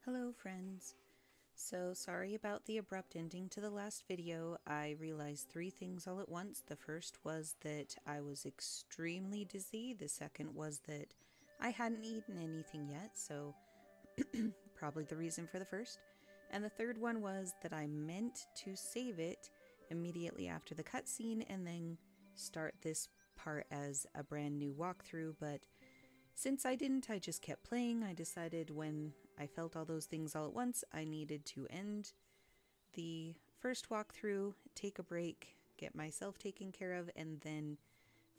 Hello friends. So sorry about the abrupt ending to the last video. I realized three things all at once. The first was that I was extremely dizzy. The second was that I hadn't eaten anything yet, so probably the reason for the first. And the third one was that I meant to save it immediately after the cutscene and then start this part as a brand new walkthrough, but since I didn't, I just kept playing. I decided when I felt all those things all at once, I needed to end the first walkthrough, take a break, get myself taken care of, and then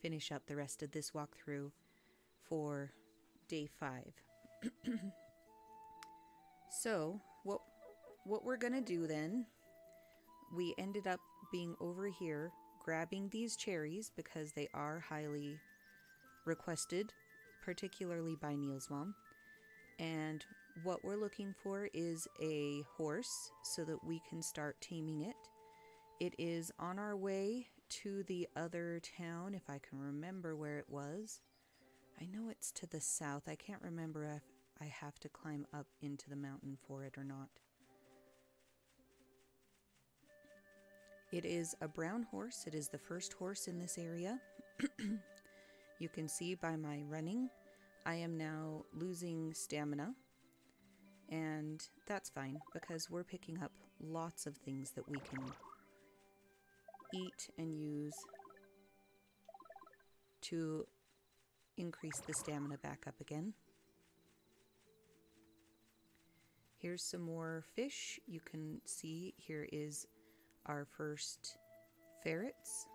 finish up the rest of this walkthrough for day 5. So, what we're gonna do then, we ended up being over here grabbing these cherries because they are highly requested, particularly by Neil's mom. And what we're looking for is a horse so that we can start taming it. It is on our way to the other town, if I can remember where it was. I know it's to the south. I can't remember if I have to climb up into the mountain for it or not. It is a brown horse. It is the first horse in this area. You can see by my running, I am now losing stamina, and that's fine because we're picking up lots of things that we can eat and use to increase the stamina back up again. Here's some more fish. You can see here is our first ferrets.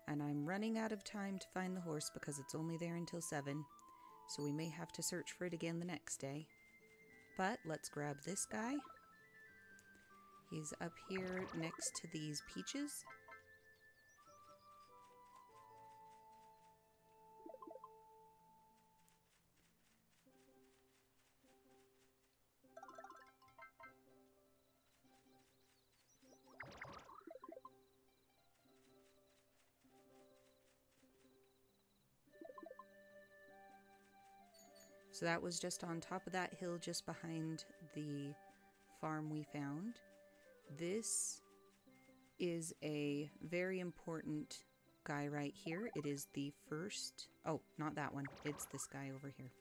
And I'm running out of time to find the horse because it's only there until 7, so we may have to search for it again the next day. But let's grab this guy. He's up here next to these peaches. So that was just on top of that hill just behind the farm we found. This is a very important guy right here. It is the first... Oh, not that one. It's this guy over here.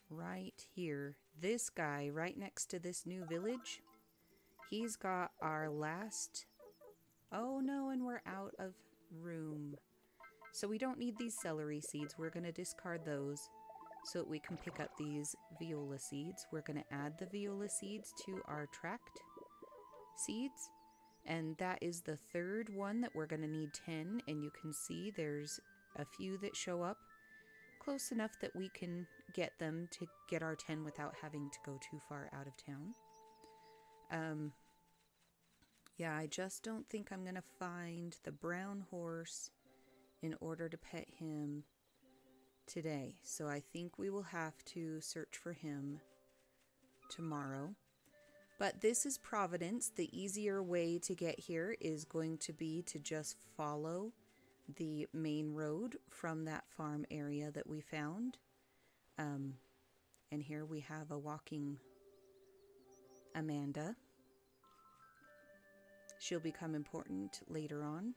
Right here. This guy right next to this new village. He's got our last... Oh no, and we're out of room. So we don't need these celery seeds. We're going to discard those so that we can pick up these viola seeds. We're going to add the viola seeds to our tract seeds. And that is the third one that we're going to need 10. And you can see there's a few that show up close enough that we can get them to get our 10 without having to go too far out of town. Yeah, I just don't think I'm going to find the brown horse in order to pet him today. So I think we will have to search for him tomorrow. But this is Providence. The easier way to get here is going to be to just follow the main road from that farm area that we found. And here we have a walking Amanda. She'll become important later on.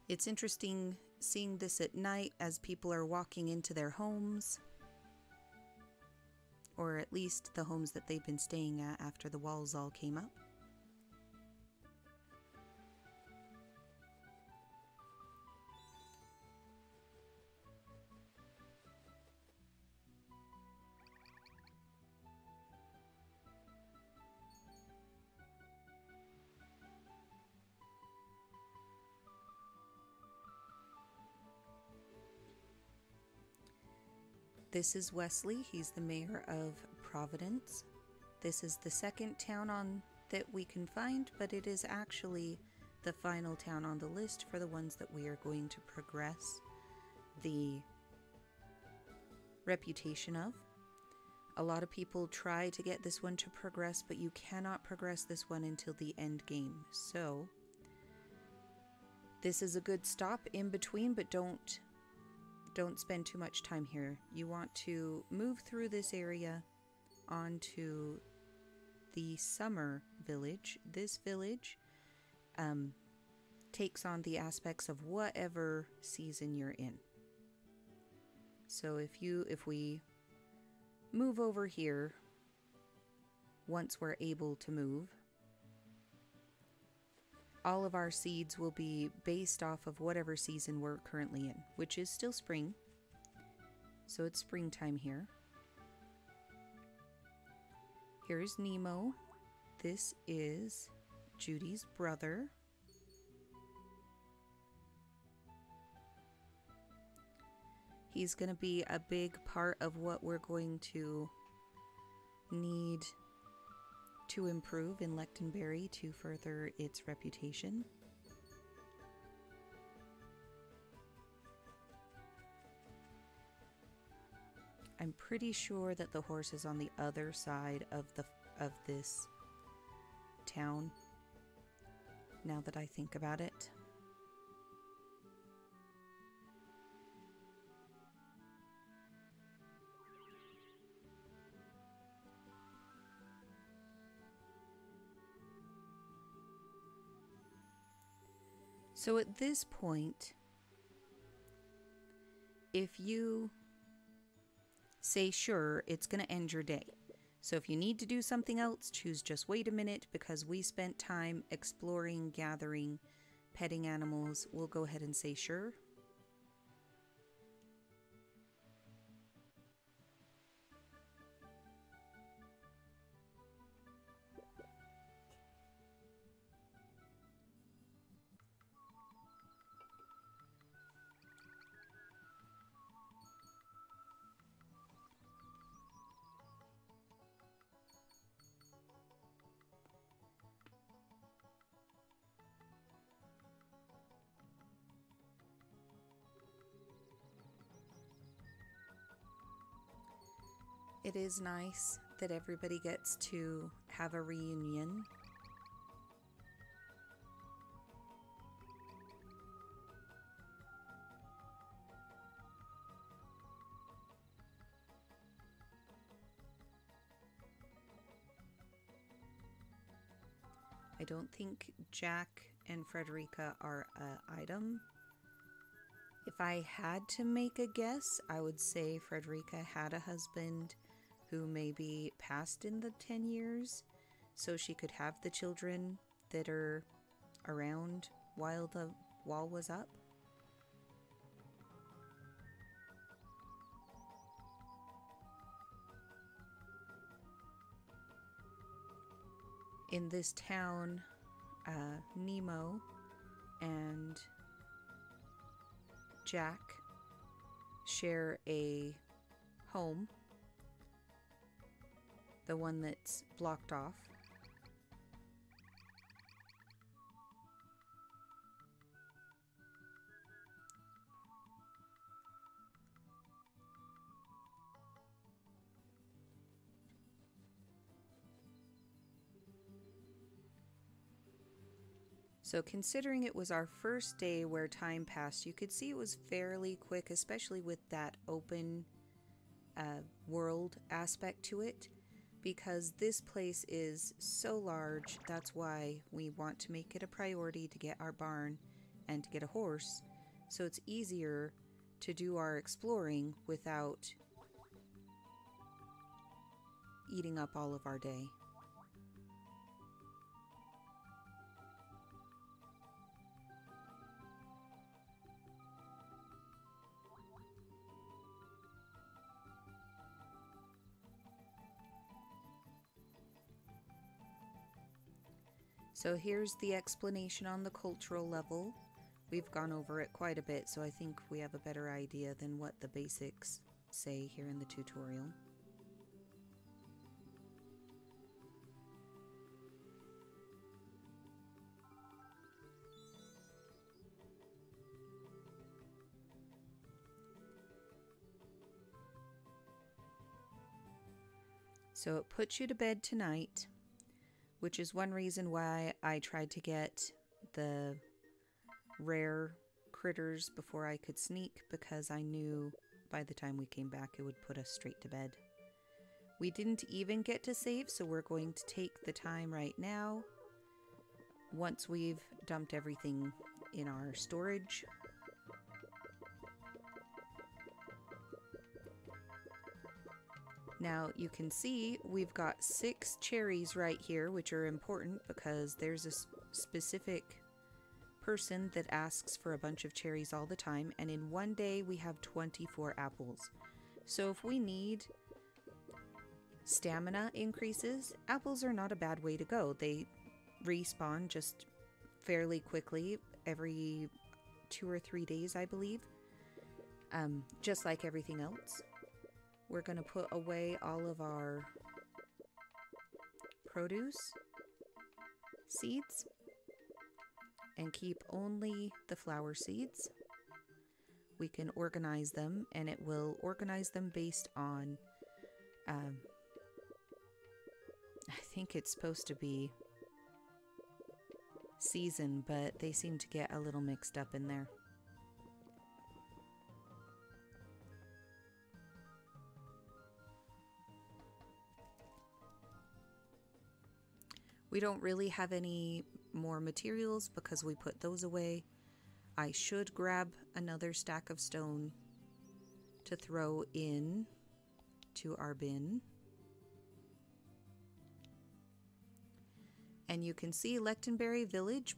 It's interesting seeing this at night as people are walking into their homes, or at least the homes that they've been staying at after the walls all came up. This is Wesley. He's the mayor of Providence. This is the second town that we can find, but it is actually the final town on the list for the ones that we are going to progress the reputation of. A lot of people try to get this one to progress, but you cannot progress this one until the end game. So this is a good stop in between, but don't spend too much time here. You want to move through this area onto the summer village. This village takes on the aspects of whatever season you're in. So if we move over here, once we're able to move, all of our seeds will be based off of whatever season we're currently in, which is still spring. So it's springtime here. Here's Nemo. This is Judy's brother. He's going to be a big part of what we're going to need to improve in Lechtonberry to further its reputation. I'm pretty sure that the horse is on the other side of this town, now that I think about it. So at this point, if you say sure, it's going to end your day. So if you need to do something else, choose just wait a minute, because we spent time exploring, gathering, petting animals. We'll go ahead and say sure. It is nice that everybody gets to have a reunion. I don't think Jack and Frederica are an item. If I had to make a guess, I would say Frederica had a husband who maybe passed in the 10 years, so she could have the children that are around while the wall was up. In this town, Nemo and Jack share a home, the one that's blocked off. So considering it was our first day where time passed, you could see it was fairly quick, especially with that open world aspect to it, because this place is so large. That's why we want to make it a priority to get our barn and to get a horse, so it's easier to do our exploring without eating up all of our day. So here's the explanation on the cultural level. We've gone over it quite a bit, so I think we have a better idea than what the basics say here in the tutorial. So it puts you to bed tonight, which is one reason why I tried to get the rare critters before I could sneak, because I knew by the time we came back it would put us straight to bed. We didn't even get to save, so we're going to take the time right now, once we've dumped everything in our storage. Now you can see we've got 6 cherries right here, which are important because there's a specific person that asks for a bunch of cherries all the time, and in one day we have 24 apples. So if we need stamina increases, apples are not a bad way to go. They respawn just fairly quickly every 2 or 3 days, I believe, just like everything else. We're going to put away all of our produce seeds and keep only the flower seeds. We can organize them, and it will organize them based on, I think it's supposed to be season, but they seem to get a little mixed up in there. We don't really have any more materials because we put those away. I should grab another stack of stone to throw in to our bin. And you can see Lechtenberry Village,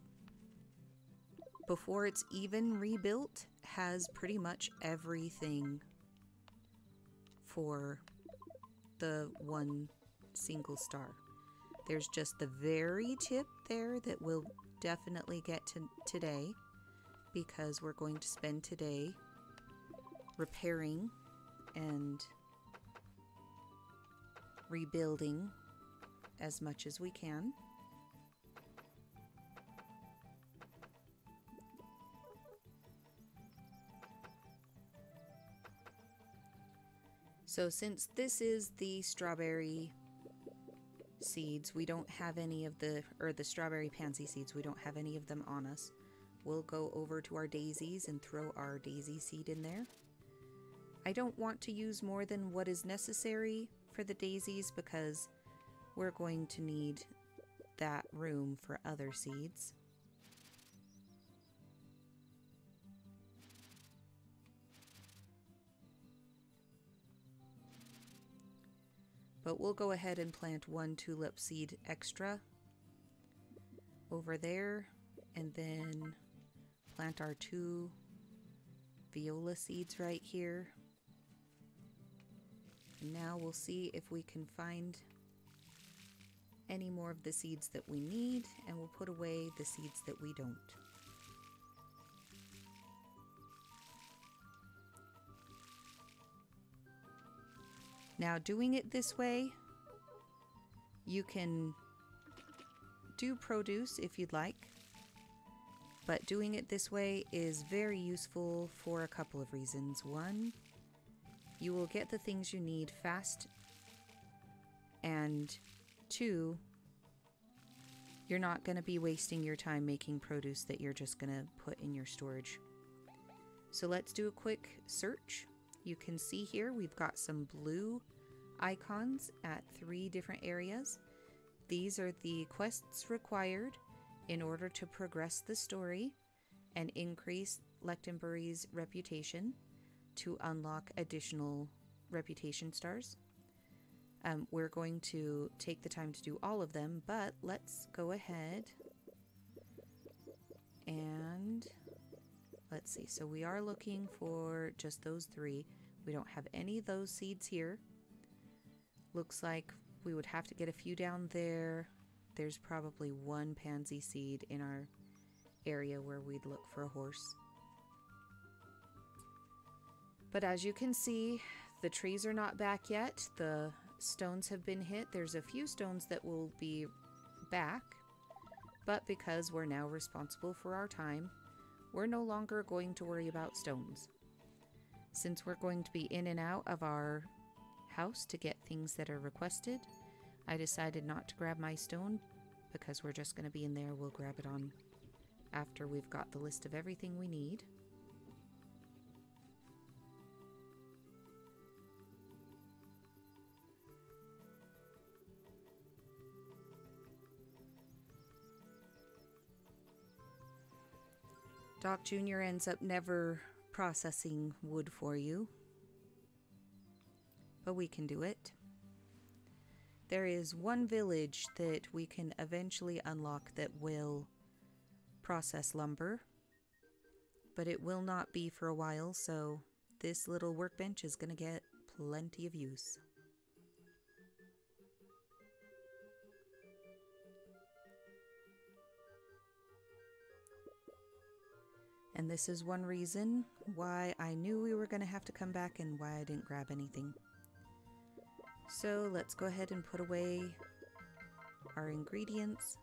before it's even rebuilt, has pretty much everything for the one single star. There's just the very tip there that we'll definitely get to today, because we're going to spend today repairing and rebuilding as much as we can. So since this is the strawberry seeds, we don't have any of the strawberry pansy seeds, we don't have any of them on us. We'll go over to our daisies and throw our daisy seed in there. I don't want to use more than what is necessary for the daisies because we're going to need that room for other seeds. But we'll go ahead and plant 1 tulip seed extra over there, and then plant our 2 viola seeds right here. And now we'll see if we can find any more of the seeds that we need, and we'll put away the seeds that we don't. Now, doing it this way, you can do produce if you'd like, but doing it this way is very useful for a couple of reasons. One, you will get the things you need fast, and 2, you're not going to be wasting your time making produce that you're just going to put in your storage. So let's do a quick search. You can see here we've got some blue icons at 3 different areas. These are the quests required in order to progress the story and increase Lechtenberry's reputation to unlock additional reputation stars. We're going to take the time to do all of them, but let's go ahead and let's see. So we are looking for just those 3. We don't have any of those seeds here. Looks like we would have to get a few down there. There's probably 1 pansy seed in our area where we'd look for a horse. But as you can see, the trees are not back yet. The stones have been hit. There's a few stones that will be back, but because we're now responsible for our time, we're no longer going to worry about stones. Since we're going to be in and out of our house to get things that are requested, I decided not to grab my stone because we're just going to be in there. We'll grab it on after we've got the list of everything we need. Doc Jr. ends up never processing wood for you, but we can do it. There is one village that we can eventually unlock that will process lumber, but it will not be for a while, so this little workbench is going to get plenty of use. And this is one reason why I knew we were going to have to come back and why I didn't grab anything. So let's go ahead and put away our ingredients.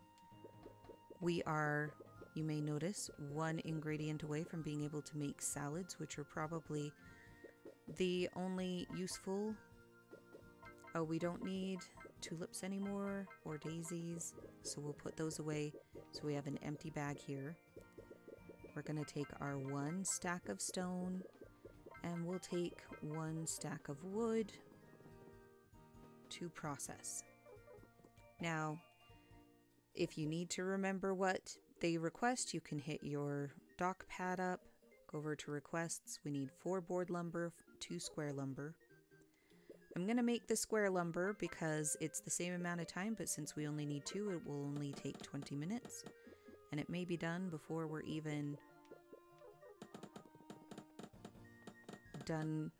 We are, you may notice, one ingredient away from being able to make salads, which are probably the only useful. Oh, we don't need tulips anymore or daisies, so we'll put those away so we have an empty bag here. We're going to take our 1 stack of stone and we'll take 1 stack of wood to process. Now, if you need to remember what they request, you can hit your dock pad up, go over to requests. We need 4 board lumber, 2 square lumber. I'm going to make the square lumber because it's the same amount of time, but since we only need 2, it will only take 20 minutes. And it may be done before we're even done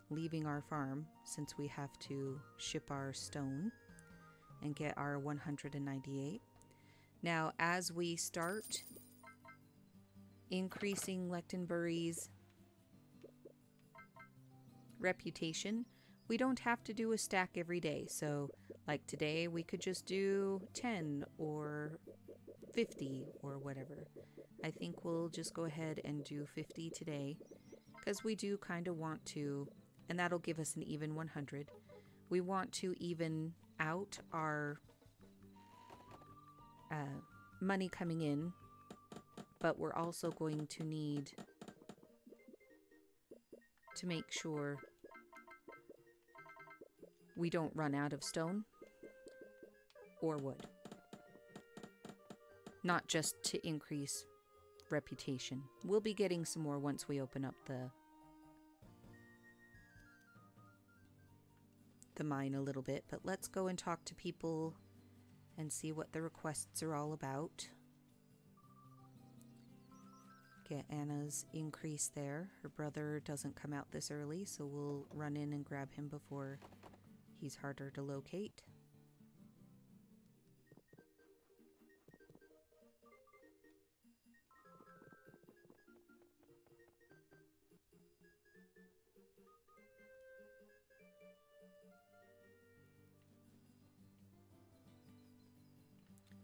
leaving our farm, since we have to ship our stone and get our 198. Now, as we start increasing Lechtenbury's reputation, we don't have to do a stack every day. So, like today, we could just do 10 or 50 or whatever. I think we'll just go ahead and do 50 today because we do kind of want to, and that'll give us an even 100. We want to even out our money coming in, but we're also going to need to make sure we don't run out of stone or wood. Not just to increase reputation. We'll be getting some more once we open up the mine a little bit, but let's go and talk to people and see what the requests are all about. Get Anna's increase there. Her brother doesn't come out this early, so we'll run in and grab him before he's harder to locate.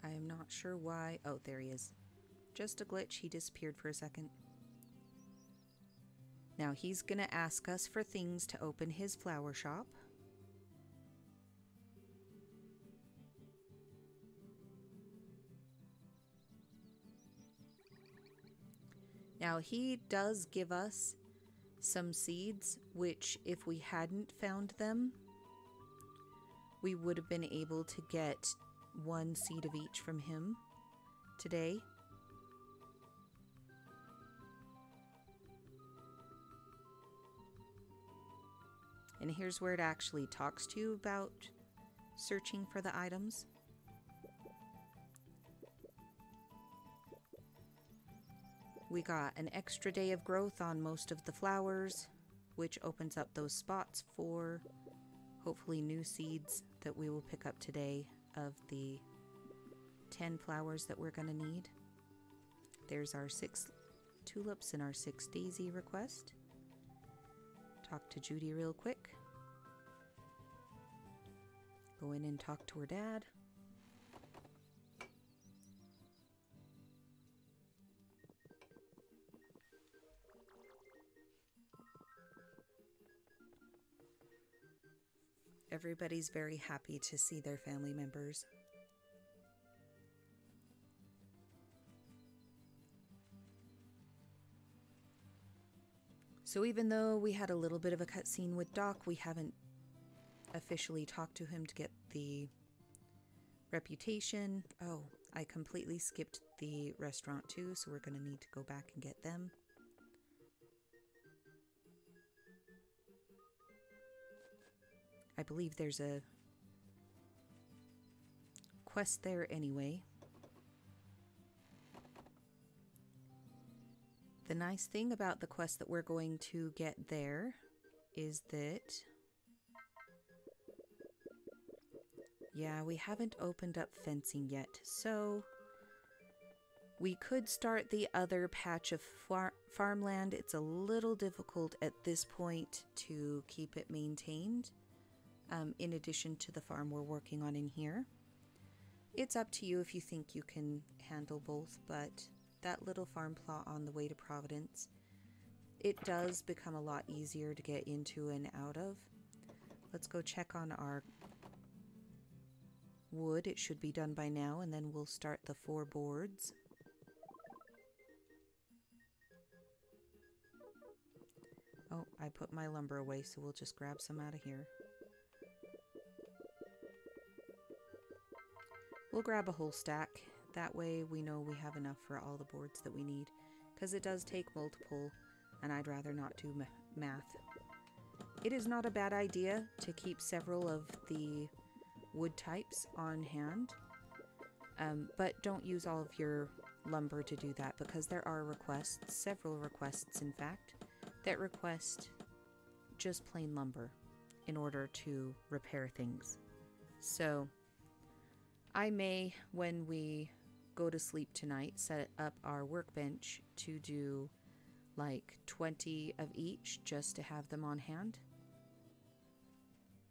I am not sure why. Oh, there he is. Just a glitch. He disappeared for a second. Now he's going to ask us for things to open his flower shop. Now he does give us some seeds, which if we hadn't found them, we would have been able to get 1 seed of each from him today. And here's where it actually talks to you about searching for the items. We got an extra day of growth on most of the flowers, which opens up those spots for hopefully new seeds that we will pick up today of the 10 flowers that we're going to need. There's our 6 tulips and our 6 daisy request. Talk to Judy real quick. Go in and talk to her dad. Everybody's very happy to see their family members. So even though we had a little bit of a cutscene with Doc, we haven't officially talked to him to get the reputation. Oh, I completely skipped the restaurant too, so we're going to need to go back and get them. I believe there's a quest there anyway. The nice thing about the quest that we're going to get there is that, yeah, we haven't opened up fencing yet, so we could start the other patch of farmland. It's a little difficult at this point to keep it maintained, in addition to the farm we're working on in here. It's up to you if you think you can handle both, but that little farm plot on the way to Providence, it does become a lot easier to get into and out of. Let's go check on our wood. It should be done by now, and then we'll start the 4 boards. Oh, I put my lumber away, so we'll just grab some out of here. We'll grab a whole stack. That way we know we have enough for all the boards that we need, because it does take multiple, and I'd rather not do math. It is not a bad idea to keep several of the wood types on hand, but don't use all of your lumber to do that, because there are requests, several requests in fact, that request just plain lumber in order to repair things. So I may, when we go to sleep tonight, set up our workbench to do like 20 of each just to have them on hand.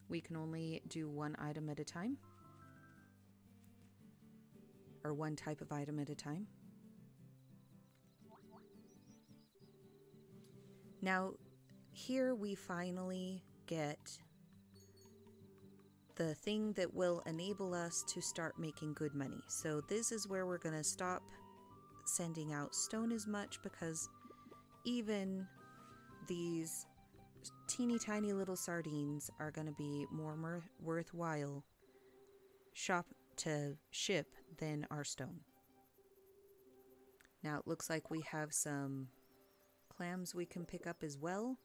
We can only do one item at a time, or one type of item at a time. Now, here we finally get the thing that will enable us to start making good money. So this is where we're going to stop sending out stone as much, because even these teeny tiny little sardines are going to be more worthwhile to ship than our stone. Now it looks like we have some clams we can pick up as well.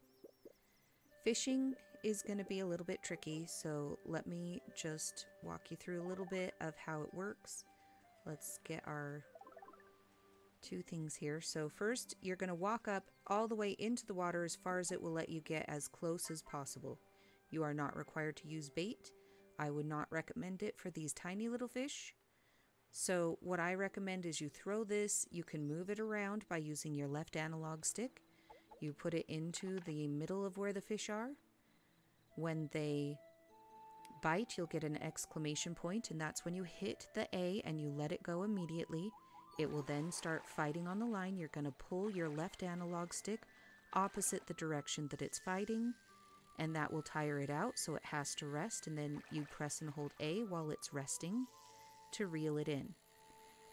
Fishing is going to be a little bit tricky, so let me just walk you through a little bit of how it works. Let's get our 2 things here. So first, you're going to walk up all the way into the water as far as it will let you get, as close as possible. You are not required to use bait. I would not recommend it for these tiny little fish. So what I recommend is you throw this. You can move it around by using your left analog stick. You put it into the middle of where the fish are. When they bite, you'll get an exclamation point, and that's when you hit the A and you let it go immediately. It will then start fighting on the line. You're going to pull your left analog stick opposite the direction that it's fighting, and that will tire it out, so it has to rest, and then you press and hold A while it's resting to reel it in.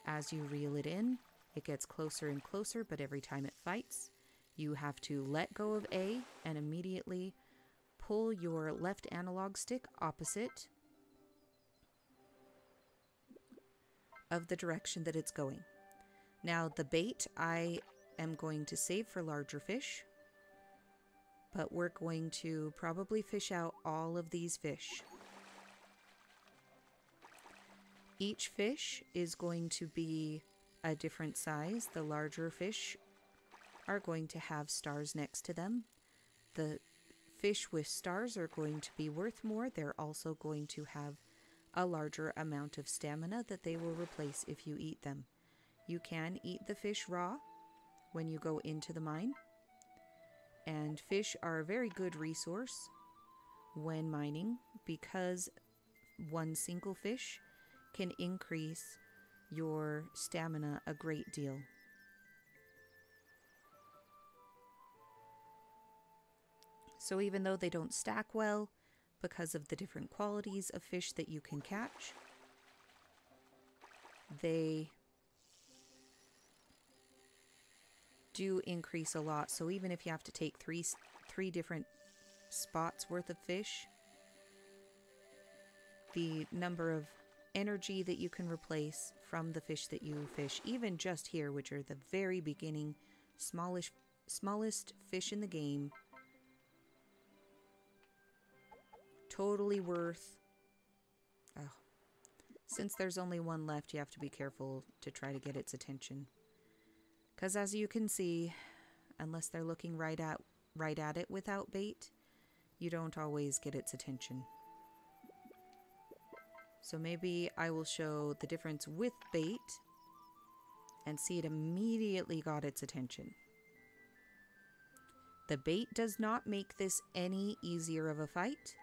As you reel it in, it gets closer and closer, but every time it fights, you have to let go of A and immediately pull your left analog stick opposite of the direction that it's going. Now the bait I am going to save for larger fish, but we're going to probably fish out all of these fish. Each fish is going to be a different size. The larger fish are going to have stars next to them. The fish with stars are going to be worth more. They're also going to have a larger amount of stamina that they will replace if you eat them. You can eat the fish raw when you go into the mine, and fish are a very good resource when mining, because one single fish can increase your stamina a great deal. So even though they don't stack well, because of the different qualities of fish that you can catch. They do increase a lot, so even if you have to take three different spots worth of fish, the number of energy that you can replace from the fish that you fish, even just here, which are the very beginning smallest fish in the game, totally worth. Oh, since there's only one left, you have to be careful to try to get its attention, because as you can see, unless they're looking right at it without bait, you don't always get its attention. So maybe I will show the difference with bait and see it immediately got its attention. The bait does not make this any easier of a fight.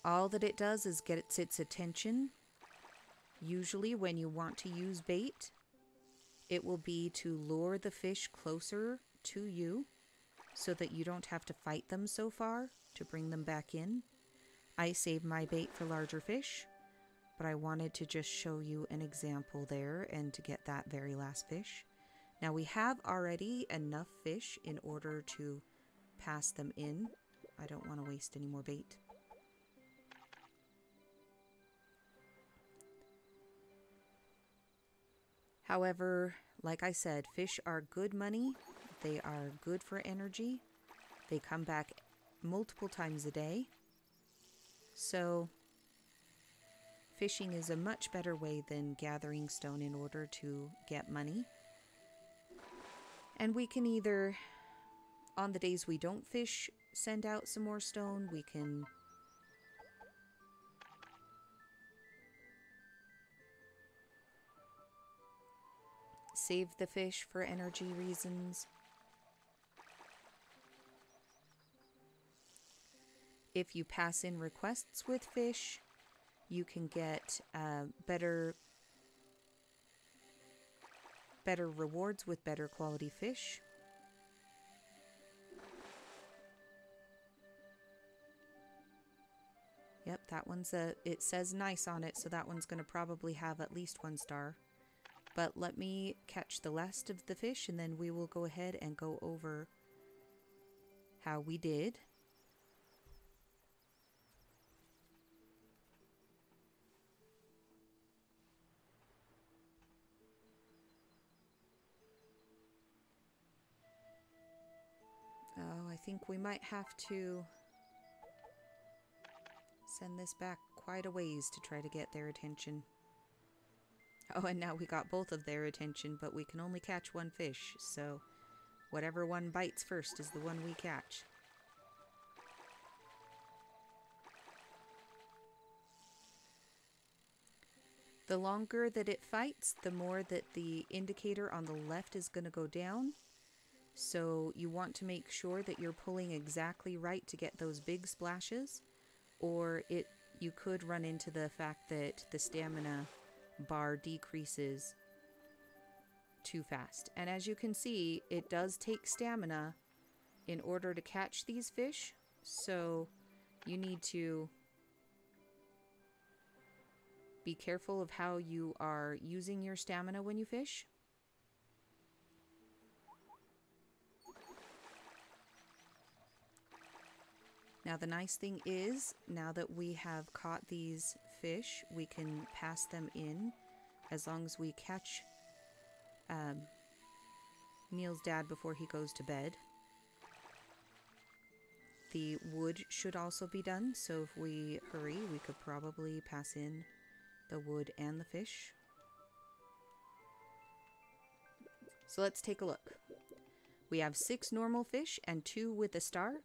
All that it does is get its attention. Usually when you want to use bait, it will be to lure the fish closer to you so that you don't have to fight them so far to bring them back in. I save my bait for larger fish, but I wanted to just show you an example there and to get that very last fish. Now we have already enough fish in order to pass them in. I don't want to waste any more bait. However, like I said, fish are good money. They are good for energy. They come back multiple times a day. So fishing is a much better way than gathering stone in order to get money. And we can either, on the days we don't fish, send out some more stone. We can save the fish for energy reasons. If you pass in requests with fish, you can get better rewards with better quality fish. Yep, that one's it says nice on it, so that one's going to probably have at least 1 star. But let me catch the last of the fish and then we will go ahead and go over how we did. Oh, I think we might have to send this back quite a ways to try to get their attention. Oh, and now we got both of their attention, but we can only catch 1 fish, so whatever one bites first is the one we catch. The longer that it fights, the more that the indicator on the left is going to go down. So you want to make sure that you're pulling exactly right to get those big splashes, or you could run into the fact that the stamina bar decreases too fast. And as you can see, it does take stamina in order to catch these fish, so you need to be careful of how you are using your stamina when you fish. Now the nice thing is, now that we have caught these fish, we can pass them in as long as we catch Neil's dad before he goes to bed. The wood should also be done, so if we hurry, we could probably pass in the wood and the fish. So let's take a look. We have 6 normal fish and 2 with a star,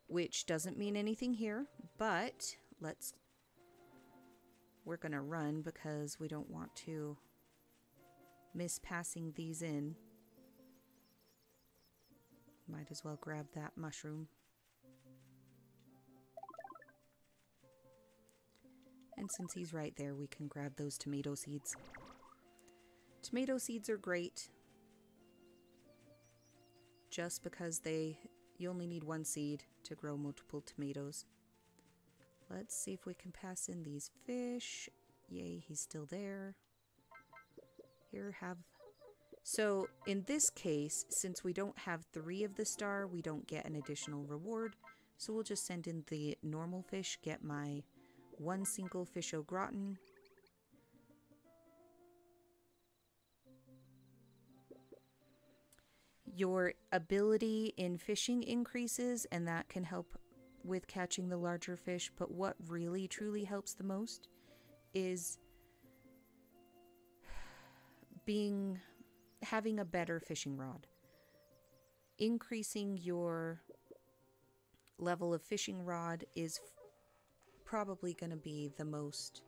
which doesn't mean anything here, but we're gonna run because we don't want to miss passing these in. Might as well grab that mushroom. And since he's right there, we can grab those tomato seeds. Tomato seeds are great. just because you only need one seed to grow multiple tomatoes. Let's see if we can pass in these fish. Yay, he's still there. Here, have... So, in this case, since we don't have 3 of the star, we don't get an additional reward. So we'll just send in the normal fish, get my 1 single fish au gratin. Your ability in fishing increases, and that can help with catching the larger fish, but what really truly helps the most is having a better fishing rod. Increasing your level of fishing rod is probably going to be the most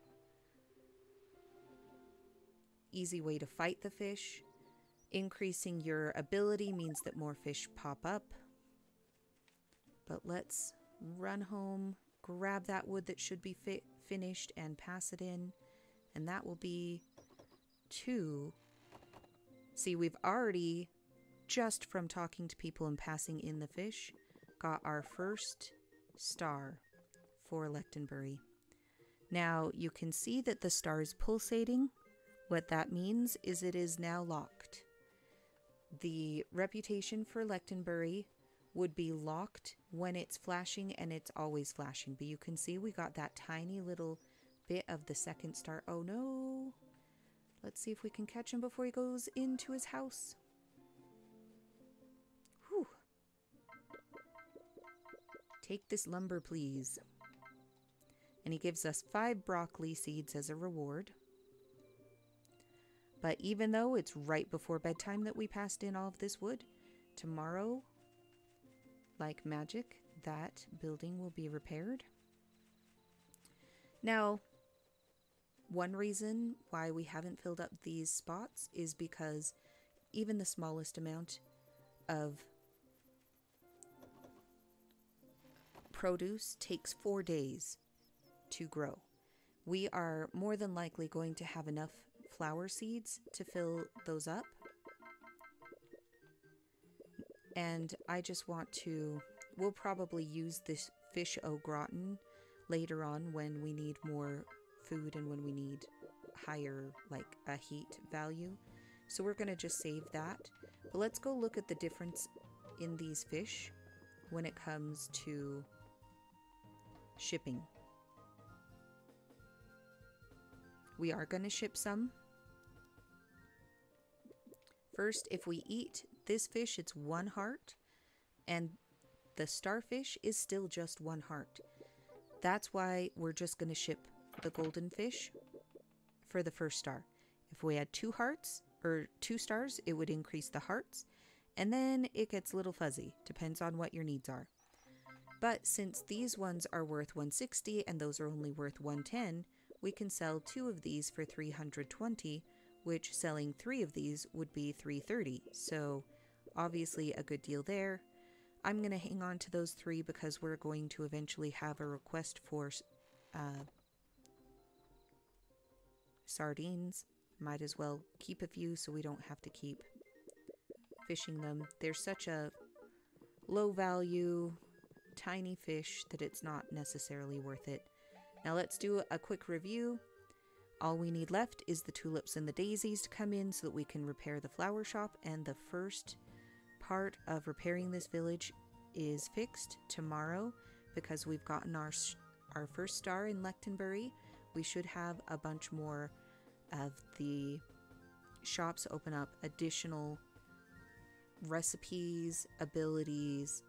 easy way to fight the fish. Increasing your ability means that more fish pop up. But let's run home, grab that wood that should be finished, and pass it in. And that will be 2. See, we've already, just from talking to people and passing in the fish, got our first star for Lechtenbury. Now, you can see that the star is pulsating. What that means is it is now locked. The reputation for Lechtenbury would be locked when it's flashing, and it's always flashing. But you can see we got that tiny little bit of the second star. Oh no! Let's see if we can catch him before he goes into his house. Whew. Take this lumber, please. And he gives us 5 broccoli seeds as a reward. But even though it's right before bedtime that we passed in all of this wood, tomorrow, like magic, that building will be repaired. Now, one reason why we haven't filled up these spots is because even the smallest amount of produce takes 4 days to grow. We are more than likely going to have enough flower seeds to fill those up. And I just want to, we'll probably use this fish au gratin later on when we need more food and when we need higher, like a heat value. So we're going to just save that. But let's go look at the difference in these fish when it comes to shipping. We are going to ship some. First, if we eat this fish, it's 1 heart, and the starfish is still just 1 heart. That's why we're just going to ship the golden fish for the first star. If we had 2 hearts or 2 stars, it would increase the hearts, and then it gets a little fuzzy. Depends on what your needs are. But since these ones are worth 160 and those are only worth 110, we can sell 2 of these for 320, which selling 3 of these would be 330. So obviously a good deal there. I'm going to hang on to those 3 because we're going to eventually have a request for sardines. Might as well keep a few so we don't have to keep fishing them. They're such a low value, tiny fish that it's not necessarily worth it. Now let's do a quick review. All we need left is the tulips and the daisies to come in so that we can repair the flower shop, and the first part of repairing this village is fixed tomorrow because we've gotten our first star in Lechtenbury. We should have a bunch more of the shops open up additional recipes, abilities.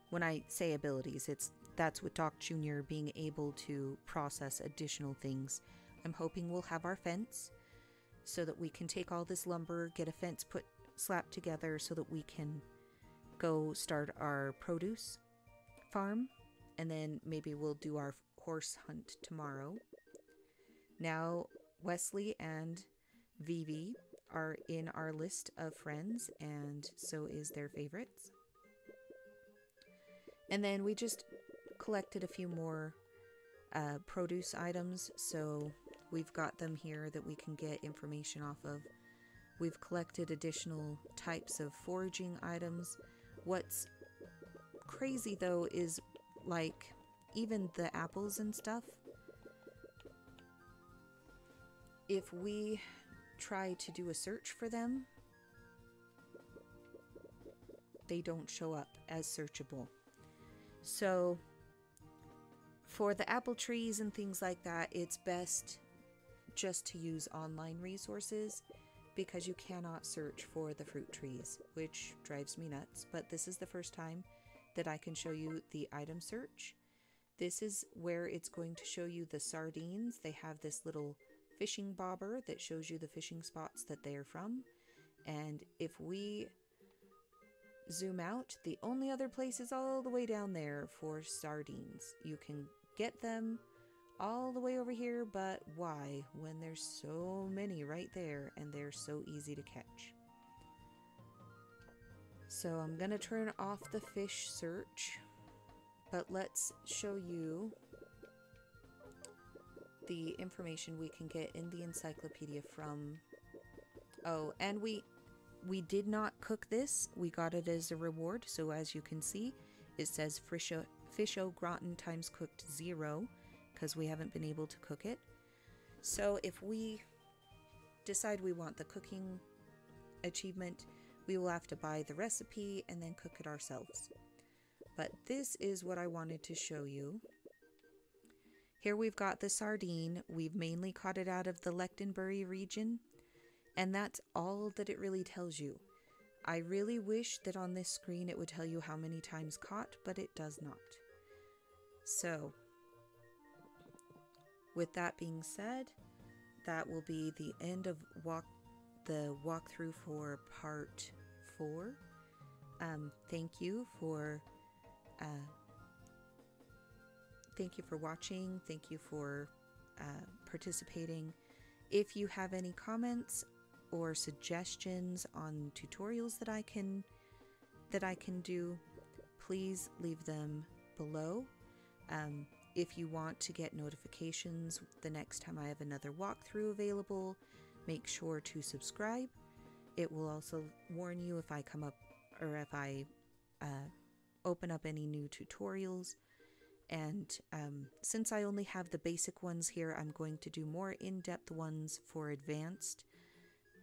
When I say abilities, that's with Doc Jr. being able to process additional things. I'm hoping we'll have our fence so that we can take all this lumber, get a fence slapped together so that we can go start our produce farm, and then maybe we'll do our horse hunt tomorrow. Now, Wesley and Vivi are in our list of friends, and so is their favorites. And then we just collected a few more produce items, so we've got them here that we can get information off of We've collected additional types of foraging items. What's crazy though is like even the apples and stuff. If we try to do a search for them, they don't show up as searchable. So for the apple trees and things like that, it's best just to use online resources because you cannot search for the fruit trees, which drives me nuts. But this is the first time that I can show you the item search. This is where it's going to show you the sardines. They have this little fishing bobber that shows you the fishing spots that they are from. And if we zoom out, the only other place is all the way down there for sardines. You can get them all the way over here, but why when there's so many right there and they're so easy to catch? So I'm gonna turn off the fish search, but let's show you the information we can get in the encyclopedia from... Oh, and we did not cook this. We got it as a reward. So as you can see, it says fish au gratin times cooked 0 because we haven't been able to cook it. So if we decide we want the cooking achievement, we will have to buy the recipe and then cook it ourselves. But this is what I wanted to show you. Here we've got the sardine. We've mainly caught it out of the Lechtenbury region, and that's all that it really tells you. I really wish that on this screen it would tell you how many times caught, but it does not. So, with that being said, that will be the end of the walkthrough for part 4. Thank you for watching. Thank you for participating. If you have any comments or suggestions on tutorials that I can do, please leave them below. If you want to get notifications the next time I have another walkthrough available, make sure to subscribe. It will also warn you if I come up or if I open up any new tutorials. And since I only have the basic ones here, I'm going to do more in-depth ones for advanced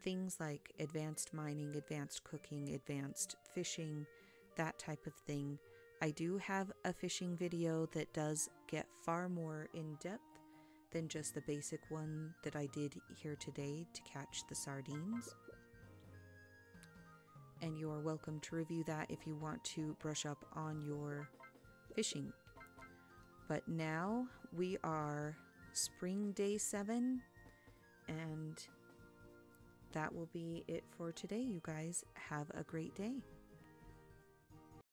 things like advanced mining, advanced cooking, advanced fishing, that type of thing. I do have a fishing video that does get far more in-depth than just the basic one that I did here today to catch the sardines. And you are welcome to review that if you want to brush up on your fishing. But now we are spring day 7, and that will be it for today, you guys. Have a great day.